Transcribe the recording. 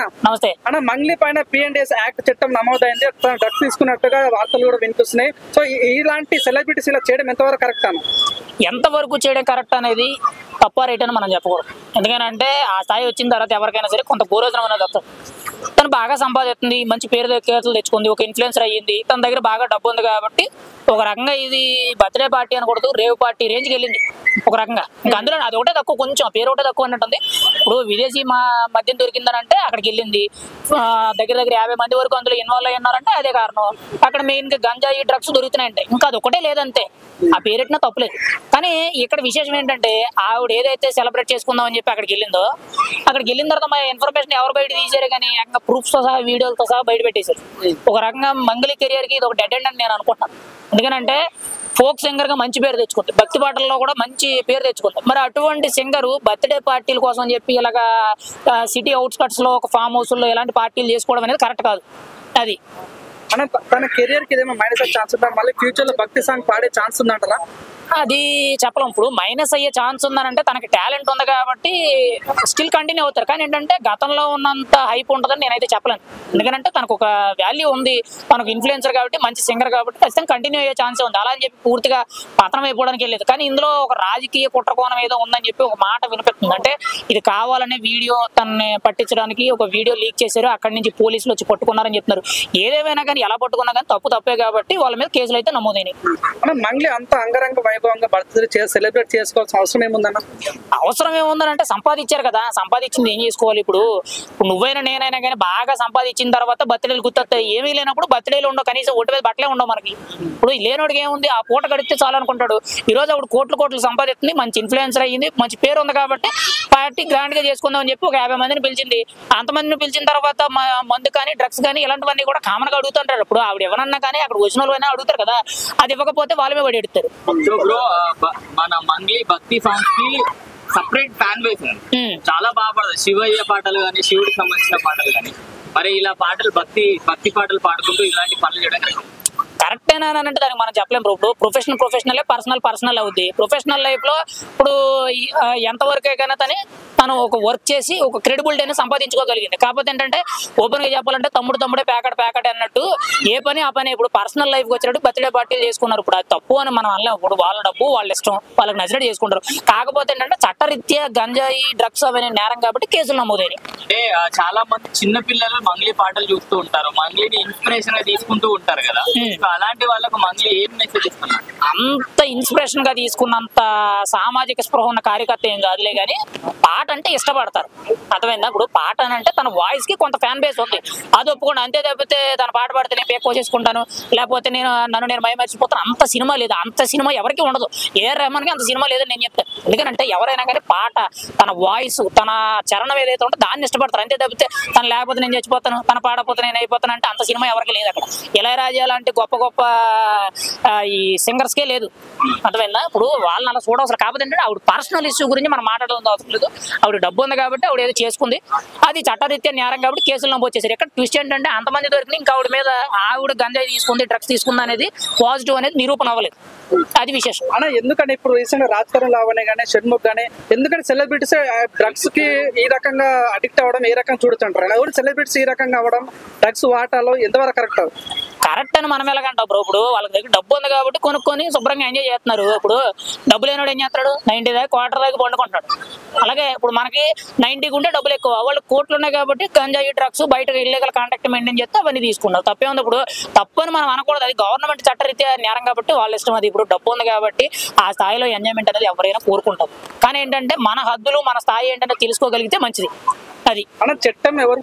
నమస్తే అన్న మంగ్లీ పైన P&S యాక్ట్ చట్టం నమోదైంది. డ్రగ్స్ తీసుకున్నట్టుగా వార్తలు కూడా వినిపిస్తున్నాయి. సో ఇలాంటి సెలబ్రిటీస్ ఇలా చేయడం ఎంతవరకు కరెక్ట్ అన్న? ఎంతవరకు చేయడం కరెక్ట్ అనేది తప్ప రైట్ అని మనం చెప్పకూడదు. ఎందుకంటే ఆ స్థాయి వచ్చిన తర్వాత ఎవరికైనా సరే కొంత పూర్వజనం అనేది వస్తుంది. తను బాగా సంపాదిస్తుంది, మంచి పేరు తెచ్చుకుంది, ఒక ఇన్ఫ్లుయెన్సర్ అయ్యింది, తన దగ్గర బాగా డబ్బు ఉంది కాబట్టి ఒక రకంగా ఇది బర్త్డే పార్టీ అనకూడదు, రేవ్ పార్టీ రేంజ్కి వెళ్ళింది ఒక రకంగా. ఇంకా అందులో అది ఒకటే తక్కువ, కొంచెం పేరు ఒకటే తక్కువ అన్నట్టుంది. ఇప్పుడు విదేశీ మద్యం దొరికిందని అంటే అక్కడికి వెళ్ళింది, దగ్గర 50 మంది వరకు అందులో ఇన్వాల్వ్ అయ్యి ఉన్నారంటే అదే కారణం. అక్కడ మెయిన్గా గంజాయి డ్రగ్స్ దొరుకుతున్నాయంటే ఇంకా అది ఒకటే లేదంతే, ఆ పేరెట్టినా తప్పులేదు. కానీ ఇక్కడ విశేషం ఏంటంటే ఆవిడ ఏదైతే సెలబ్రేట్ చేసుకుందాం అని చెప్పి అక్కడికి వెళ్ళిందో, అక్కడికి వెళ్ళిన తర్వాత మా ఇన్ఫర్మేషన్ ఎవరు బయట తీసారు కానీ ప్రూఫ్స్ తో సహా వీడియోలతో సహా బయట పెట్టేశారు. ఒక రకంగా మంగళి కెరియర్ కి ఇది ఒక డెడ్ ఎండ్ అని నేను అనుకుంటున్నాను. ఎందుకంటే ఫోక్ సింగర్ గా మంచి పేరు తెచ్చుకుంది, భక్తి పాటల్లో కూడా మంచి పేరు తెచ్చుకుంది. మరి అటువంటి సింగరు బర్త్డే పార్టీల కోసం అని చెప్పి ఇలాగా సిటీ అవుట్స్కట్స్ లో ఒక ఫామ్ హౌస్ లో ఇలాంటి పార్టీలు చేసుకోవడం అనేది కరెక్ట్ కాదు. అది తన కెరియర్ కి ఏదైనా మైనస్ అయ్యే ఛాన్స్ ఉందా? మళ్ళీ ఫ్యూచర్ లో భక్తి సాంగ్ పాడే ఛాన్స్ ఉందంటారా? అది చెప్పలేం. ఇప్పుడు మైనస్ అయ్యే ఛాన్స్ ఉందనంటే తనకి టాలెంట్ ఉంది కాబట్టి స్టిల్ కంటిన్యూ అవుతారు. కానీ ఏంటంటే గతంలో ఉన్నంత హైప్ ఉంటుందని నేనైతే చెప్పలేను. ఎందుకంటే తనకు ఒక వాల్యూ ఉంది, తనకు ఇన్ఫ్లుయెన్సర్ కాబట్టి, మంచి సింగర్ కాబట్టి ఖచ్చితంగా కంటిన్యూ అయ్యే ఛాన్సే ఉంది. అలా అని చెప్పి పూర్తిగా పతనం అయిపోవడానికి వెళ్ళలేదు. కానీ ఇందులో ఒక రాజకీయ కుట్రకోణం ఏదో ఉందని చెప్పి ఒక మాట వినిపిస్తుంది. అంటే ఇది కావాలనే వీడియో తనని పట్టించడానికి ఒక వీడియో లీక్ చేశారు, అక్కడి నుంచి పోలీసులు వచ్చి పట్టుకున్నారని చెప్తున్నారు. ఏదేమైనా కానీ ఎలా పట్టుకున్నా కానీ తప్పే కాబట్టి వాళ్ళ మీద కేసులు అయితే నమోదైనాయి. మంగ్లీ అంత అంగరంగ వైభవంగా బర్త్డే సెలబ్రేట్ చేసుకోవాల్సిన అవసరం ఏముందన్న? అవసరం ఏముందనంటే సంపాదించారు కదా, సంపాదించింది ఏం చేసుకోవాలి? ఇప్పుడు నువ్వైనా నేనైనా కానీ బాగా సంపాదించిన తర్వాత బర్త్డేలు గుర్తొస్తాయి. ఏమీ లేనప్పుడు బర్త్డేలు ఉండవు, కనీసం ఒంటి మీద బట్టలే ఉండవు మనకి. ఇప్పుడు లేనోడికి ఏముంది, ఆ పూట గడిస్తే చాలు అనుకుంటాడు. ఈ రోజు ఆవిడ కోట్లు సంపాదిస్తుంది, మంచి ఇన్ఫ్లుయెన్సర్ అయ్యింది, మంచి పేరు ఉంది కాబట్టి పార్టీ గ్రాండ్ గా చేసుకుందాం అని చెప్పి ఒక 50 మందిని పిలిచింది. అంతమందిని పిలిచిన తర్వాత మందు కానీ డ్రగ్స్ కానీ ఇలాంటివన్నీ కూడా కామన్ గా అడుగుతుంటారు. ఇప్పుడు ఆవిడ ఎవరన్నా కానీ అక్కడ వచ్చిన వాళ్ళు అడుగుతారు కదా, అది ఇవ్వకపోతే వాళ్ళ మీద పడి ఎడుతారు. మన మంగ్లీ భక్తి సాంగ్స్ కి సపరేట్ ఫ్యాన్ బేస్ ఉంది, చాలా బాగా పాడతారు. శివయ్య పాటలు కానీ, శివుడికి సంబంధించిన పాటలు కానీ. మరి ఇలా పాటలు భక్తి పాటలు పాడుకుంటూ ఇలాంటి పనులు చేయడం కరెక్టేనా అని అంటే దానికి మనం చెప్పలేము. ఇప్పుడు ప్రొఫెషనల్ పర్సనల్ అవుద్ది. ప్రొఫెషనల్ లైఫ్ లో ఇప్పుడు ఎంతవరకే కానీ తను ఒక వర్క్ చేసి ఒక క్రెడిబిలిటీని సంపాదించుకోగలిగింది. కాకపోతే ఏంటంటే ఓపెన్ గా చెప్పాలంటే తమ్ముడే ప్యాకెట్ అన్నట్టు ఏ పని ఆ పని. ఇప్పుడు పర్సనల్ లైఫ్ వచ్చినట్టు బర్త్డే పార్టీలు చేసుకున్నారు. ఇప్పుడు అది తప్పు అని మనం అనలేము. ఇప్పుడు వాళ్ళ డబ్బు వాళ్ళ ఇష్టం, వాళ్ళకి నచ్చినట్టు చేసుకుంటారు. కాకపోతే ఏంటంటే చట్టరీత్యా గంజాయి డ్రగ్స్ అవన్నీ నేరం కాబట్టి కేసులు నమోదైనవి. అంటే చాలా మంది చిన్న పిల్లలు మంగ్లీ పాటలు చూస్తూ ఉంటారు, మంగ్లీని ఇన్స్పిరేషన్ గా తీసుకుంటూ ఉంటారు కదా. అలాంటి వాళ్ళకు మంగ్లీ ఏం మెసేజ్ ఇస్తున్నారు? అంత ఇన్స్పిరేషన్ గా తీసుకున్నంత సామాజిక స్పృహ ఉన్న కార్యకర్త ఏం కాదులే కానీ పాట అంటే ఇష్టపడతారు. అర్థమైందా? ఇప్పుడు పాట అని అంటే తన వాయిస్ కి కొంత ఫ్యాన్ బేస్ ఉంది, అది ఒప్పుకోండి. అంతే తప్పితే తన పాట పాడితే నేను పేక్ చేసుకుంటాను, లేకపోతే నన్ను మై మర్చిపోతాను, అంత సినిమా లేదు. అంత సినిమా ఎవరికి ఉండదు. AR రెహమాన్కి అంత సినిమా లేదని నేను చెప్తాను. ఎందుకంటే ఎవరైనా కానీ పాట, తన వాయిస్, తన చరణం ఏదైతే ఉంటే దాన్ని ఇష్టపడతారు. అంతే తప్పితే తను లేకపోతే నేను చచ్చిపోతాను, తన పాడపోతే నేను అయిపోతాను అంటే అంత సినిమా ఎవరికి లేదు. అక్కడ ఇళయరాజా లాంటి గొప్ప ఈ సింగర్స్కే లేదు. అర్థమైందా? ఇప్పుడు వాళ్ళని అలా చూడవసరం. కాకపోతే ఏంటంటే ఆవిడ పర్సనల్ ఇష్యూ గురించి మనం మాట్లాడడం అవసరం లేదు. ఆవిడ డబ్బు ఉంది కాబట్టి ఆవిడ ఏదో చేసుకుంది, అది చట్టరీత్యా నేరం కాబట్టి కేసులు నమోదు చేశారు. ఇక్కడ ట్విస్ట్ ఏంటంటే అంతమంది దొరికింది, ఇంకా ఆవిడ గంజాయి తీసుకుంది, డ్రగ్స్ తీసుకుంది అనేది పాజిటివ్ అనేది నిరూపణ అవ్వలేదు. అది విశేషం. అన్న ఎందుకంటే ఇప్పుడు రీసెంట్ రాజకీయ లావణ్య కానీ, షణ్ముఖ్ కానీ, ఎందుకంటే సెలబ్రిటీస్ డ్రగ్స్ కి ఈ రకంగా అడిక్ట్ అవ్వడం ఏ రకంగా చూడుతుంటారు? ఎవరు సెలబ్రిటీస్ ఈ రకంగా అవ్వడం, డ్రగ్స్ వాటాలో ఎంతవరకు కరెక్ట్ అని మనం ఎలాగంటాం బ్రో? ఇప్పుడు వాళ్ళ దగ్గర డబ్బు ఉంది కాబట్టి కొనుక్కొని శుభ్రంగా ఎంజాయ్ చేస్తున్నారు. ఇప్పుడు డబ్బు లేనివాడు ఏం చేస్తాడు? 90 దాకా క్వార్టర్ దాకా పండుకుంటాడు. అలాగే ఇప్పుడు మనకి 90 ఉంటే డబ్బులు ఎక్కువ, వాళ్ళు కోట్లు ఉన్నాయి కాబట్టి గంజాయి డ్రగ్స్ బయట ఇల్లీగల్ కాంటాక్ట్ మెయింటైన్ చేస్తే అవన్నీ తీసుకున్నారు. తప్పే ఉంది. ఇప్పుడు తప్పు అని మనం అనకూడదు, అది గవర్నమెంట్ చట్టరీత్యా నేరం కాబట్టి వాళ్ళ ఇష్టం. అది ఇప్పుడు డబ్బు ఉంది కాబట్టి ఆ స్థాయిలో ఎంజాయ్మెంట్ అనేది ఎవరైనా కోరుకుంటారు. కానీ ఏంటంటే మన హద్దులు, మన స్థాయి ఏంటంటే తెలుసుకోగలిగితే మంచిది. అది అన్న చట్టం ఎవరు